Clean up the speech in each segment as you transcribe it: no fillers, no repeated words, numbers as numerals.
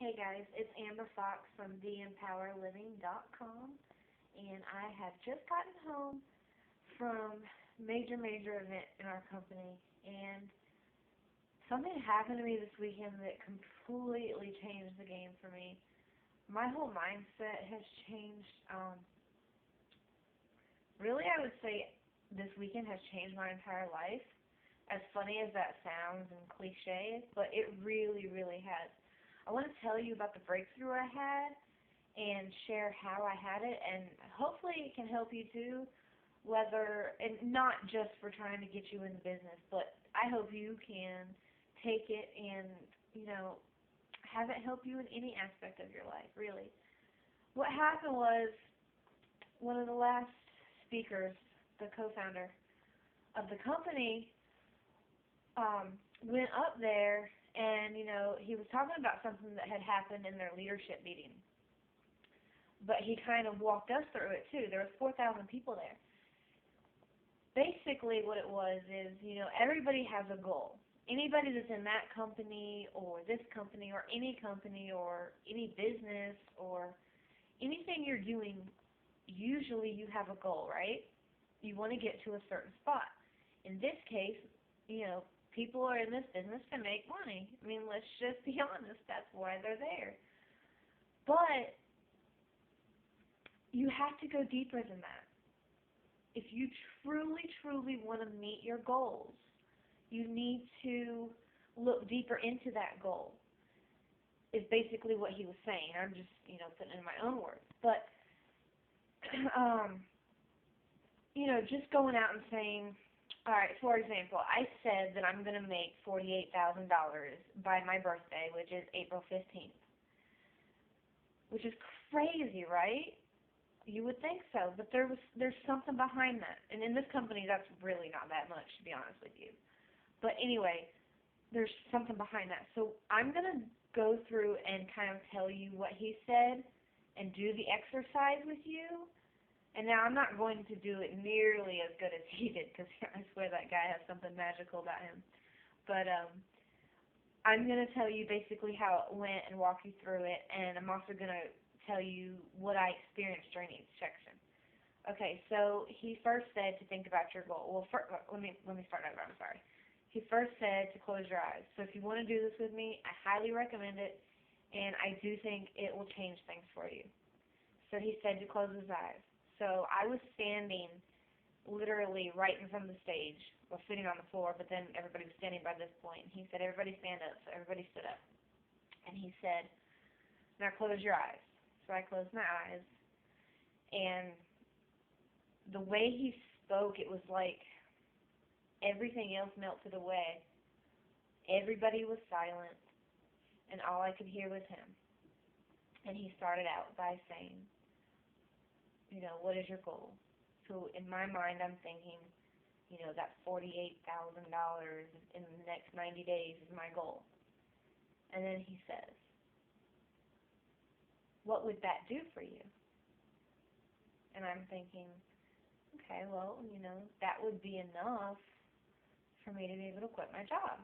Hey guys, it's Amber Fox from theempowerliving.com, and I have just gotten home from major event in our company, and something happened to me this weekend that completely changed the game for me. My whole mindset has changed. Really, I would say this weekend has changed my entire life. As funny as that sounds and cliche, but it really has. I want to tell you about the breakthrough I had and share how I had it, and hopefully it can help you too, whether, and not just for trying to get you in the business, but I hope you can take it and, you know, have it help you in any aspect of your life, really. What happened was one of the last speakers, the co-founder of the company, went up there and, he was talking about something that had happened in their leadership meeting. But he kind of walked us through it too. There was 4,000 people there. Basically what it was is, everybody has a goal. Anybody that's in that company or this company or any business or anything you're doing, usually you have a goal, right? You want to get to a certain spot. In this case, people are in this business to make money. I mean, let's just be honest. That's why they're there. But you have to go deeper than that. If you truly want to meet your goals, you need to look deeper into that goal, is basically what he was saying. I'm just, putting it in my own words. But, just going out and saying, all right, for example, I said that I'm going to make $48,000 by my birthday, which is April 15th, which is crazy, right? You would think so, but there's something behind that. And in this company, that's really not that much, to be honest with you. But anyway, there's something behind that. So I'm going to go through and kind of tell you what he said and do the exercise with you. And now I'm not going to do it nearly as good as he did, because I swear that guy has something magical about him. But I'm going to tell you basically how it went and walk you through it, and I'm also going to tell you what I experienced during each section. Okay, so he first said to think about your goal. Well, let me start over. I'm sorry. He first said to close your eyes. So if you want to do this with me, I highly recommend it, and I do think it will change things for you. So he said to close his eyes. So I was standing literally right in front of the stage, well, sitting on the floor, but then everybody was standing by this point. And he said, everybody stand up. So everybody stood up. And he said, now close your eyes. So I closed my eyes. And the way he spoke, it was like everything else melted away. Everybody was silent, and all I could hear was him. And he started out by saying, what is your goal? So in my mind, I'm thinking, that $48,000 in the next 90 days is my goal. And then he says, what would that do for you? And I'm thinking, okay, well, that would be enough for me to be able to quit my job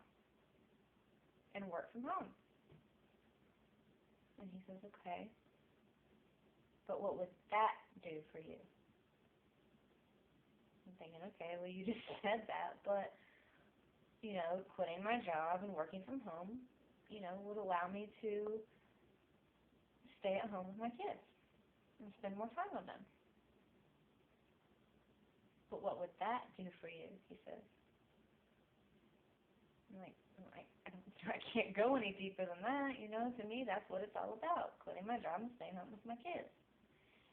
and work from home. And he says, okay, but what would that do for you? I'm thinking, okay, well, you just said that, but, quitting my job and working from home, would allow me to stay at home with my kids and spend more time with them. But what would that do for you? He says. I'm like, I can't go any deeper than that. To me, that's what it's all about, quitting my job and staying home with my kids.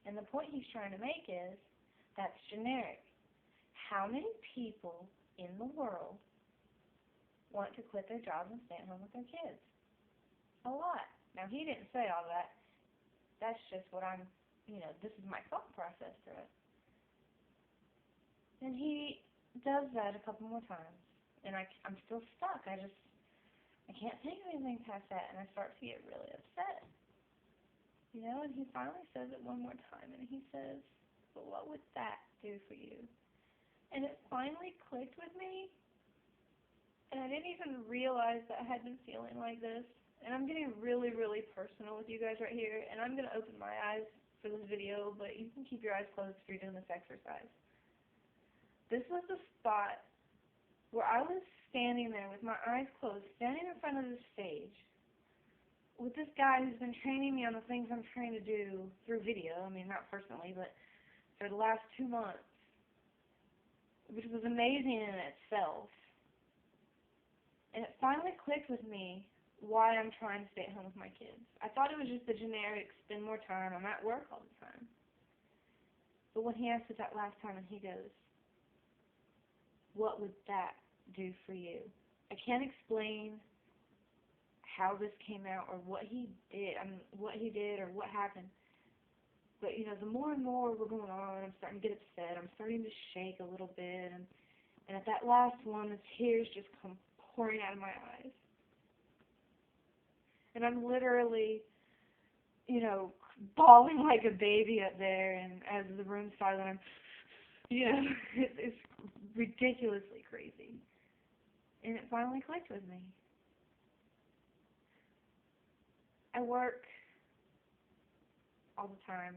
And the point he's trying to make is that's generic. How many people in the world want to quit their jobs and stay at home with their kids? A lot. Now, he didn't say all that. That's just what this is my thought process through it. And he does that a couple more times. And I'm still stuck. I can't think of anything past that. And I start to get really upset. And he finally says it one more time. And he says, but what would that do for you? And it finally clicked with me. And I didn't even realize that I had been feeling like this And I'm getting really, really personal with you guys right here, and I'm going to open my eyes for this video, but you can keep your eyes closed if you're doing this exercise. This was the spot where I was standing there with my eyes closed, standing in front of the stage, with this guy who's been training me on the things I'm trying to do through video. I mean, not personally, but for the last 2 months, which was amazing in itself. And it finally clicked with me why I'm trying to stay at home with my kids. I thought it was just the generic spend more time, I'm at work all the time. But when he asked it that last time and he goes, what would that do for you? I can't explain how this came out or what he did, or what happened. But, you know, the more and more we're going on, I'm starting to get upset. I'm starting to shake a little bit. And at that last one, the tears just come pouring out of my eyes. And I'm literally, you know, bawling like a baby up there. And as the room's silent, I'm, you know, it's ridiculously crazy. And it finally clicked with me. I work all the time.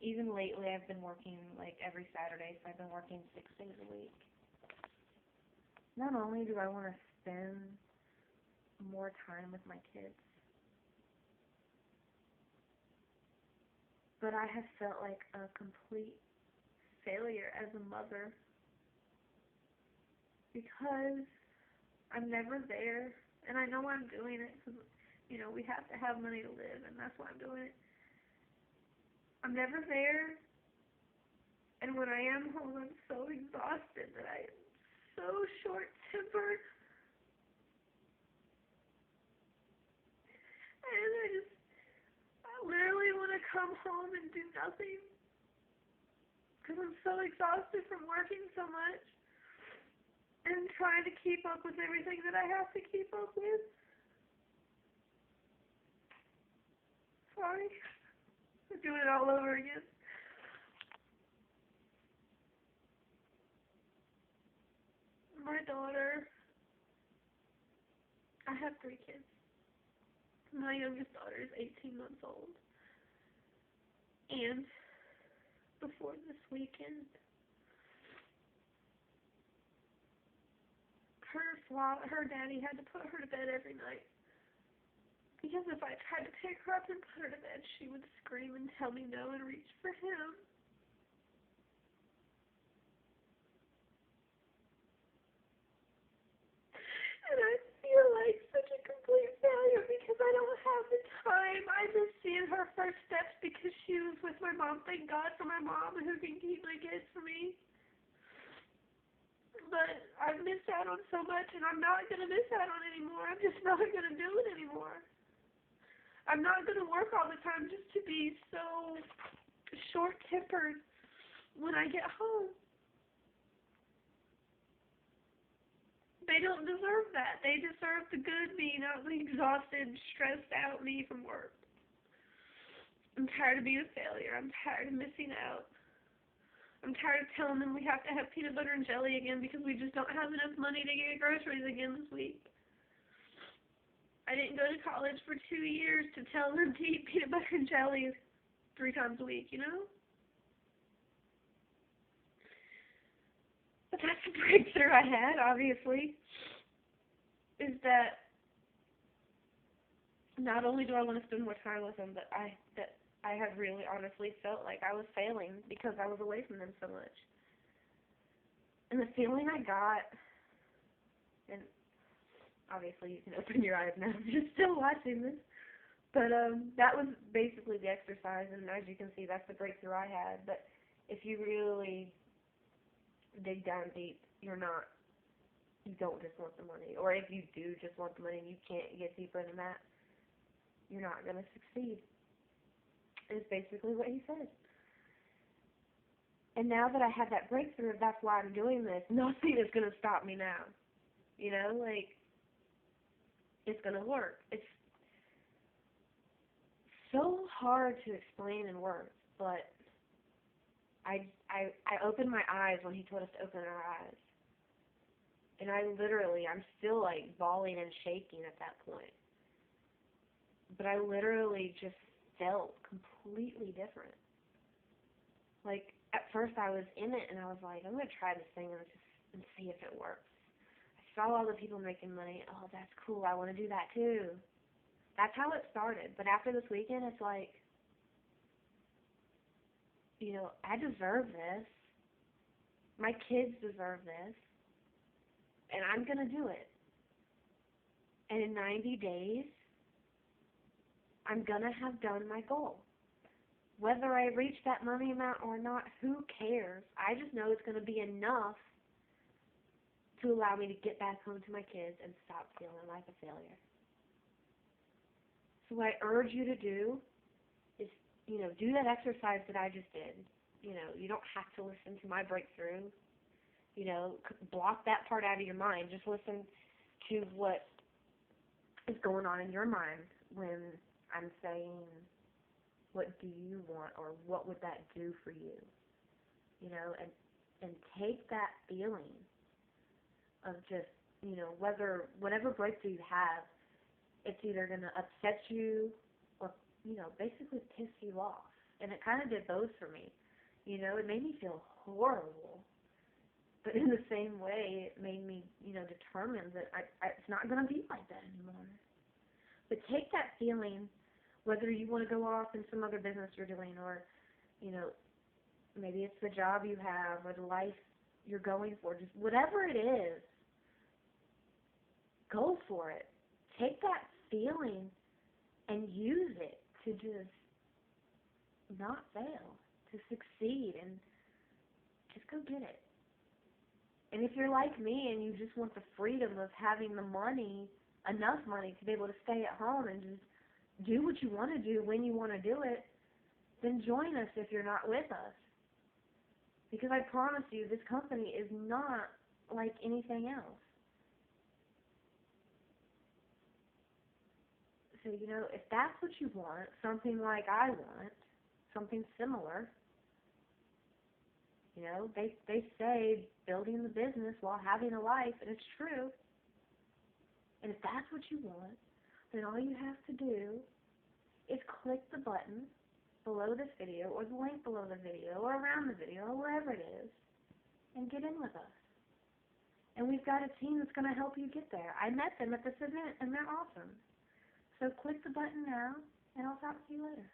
Even lately, I've been working like every Saturday, so I've been working 6 days a week. Not only do I want to spend more time with my kids, but I have felt like a complete failure as a mother because I'm never there, and I know I'm doing it because, you know, we have to have money to live, and that's why I'm doing it. I'm never there, and when I am home, I'm so exhausted that I am so short-tempered, and I literally want to come home and do nothing because I'm so exhausted from working so much and trying to keep up with everything that I have to keep up with. Sorry, I'm doing it all over again. My daughter, I have 3 kids. My youngest daughter is 18 months old. And before this weekend, her daddy had to put her to bed every night. Because if I tried to pick her up and put her to bed, she would scream and tell me no and reach for him. And I feel like such a complete failure because I don't have the time. I miss seeing her first steps because she was with my mom. Thank God for my mom who can keep my kids for me. But I've missed out on so much, and I'm not going to miss out on anymore. I'm just not going to do it anymore. I'm not going to work all the time just to be so short-tempered when I get home. They don't deserve that. They deserve the good me, not the exhausted, stressed out me from work. I'm tired of being a failure. I'm tired of missing out. I'm tired of telling them we have to have peanut butter and jelly again because we just don't have enough money to get groceries again this week. I didn't go to college for 2 years to tell them to eat peanut butter and jelly 3 times a week, you know? But that's the breakthrough I had, obviously, is that not only do I want to spend more time with them, but I have really honestly felt like I was failing because I was away from them so much. And the feeling I got, and obviously you can open your eyes now if you're still watching this, but that was basically the exercise, and as you can see, that's the breakthrough I had. But if you really dig down deep, you don't just want the money. Or if you do just want the money and you can't get deeper than that, you're not going to succeed. Is basically what he said. And now that I have that breakthrough, that's why I'm doing this. Nothing is going to stop me now. You know, like, it's going to work. It's so hard to explain in words, but I opened my eyes when he told us to open our eyes. And I'm still like bawling and shaking at that point. But I literally just felt completely different. Like, at first I was in it and I was like, I'm going to try this thing and see if it works. I saw all the people making money. Oh, that's cool. I want to do that too. That's how it started. But after this weekend, it's like, I deserve this. My kids deserve this. And I'm going to do it. And in 90 days, I'm going to have done my goal. Whether I reach that money amount or not, who cares? I just know it's going to be enough to allow me to get back home to my kids and stop feeling like a failure. So what I urge you to do is, do that exercise that I just did. You don't have to listen to my breakthrough. Block that part out of your mind. Just listen to what is going on in your mind when I'm saying, what do you want, or what would that do for you? And take that feeling of just, whatever breakthrough you have, it's either going to upset you or, basically piss you off. And it kind of did both for me. It made me feel horrible. But in the same way, it made me, determined that it's not going to be like that anymore. But take that feeling, whether you want to go off in some other business you're doing, or, maybe it's the job you have or the life you're going for, just whatever it is, go for it. Take that feeling and use it to just not fail, to succeed, and just go get it. And if you're like me and you just want the freedom of having the money, enough money to be able to stay at home and just do what you want to do when you want to do it, then join us if you're not with us. Because I promise you, this company is not like anything else. So, if that's what you want, something like I want, something similar, they say building the business while having a life, and it's true. And if that's what you want, then all you have to do is click the button below this video, or the link below the video, or around the video, or wherever it is, and get in with us. And we've got a team that's going to help you get there. I met them at this event, and they're awesome. So click the button now, and I'll talk to you later.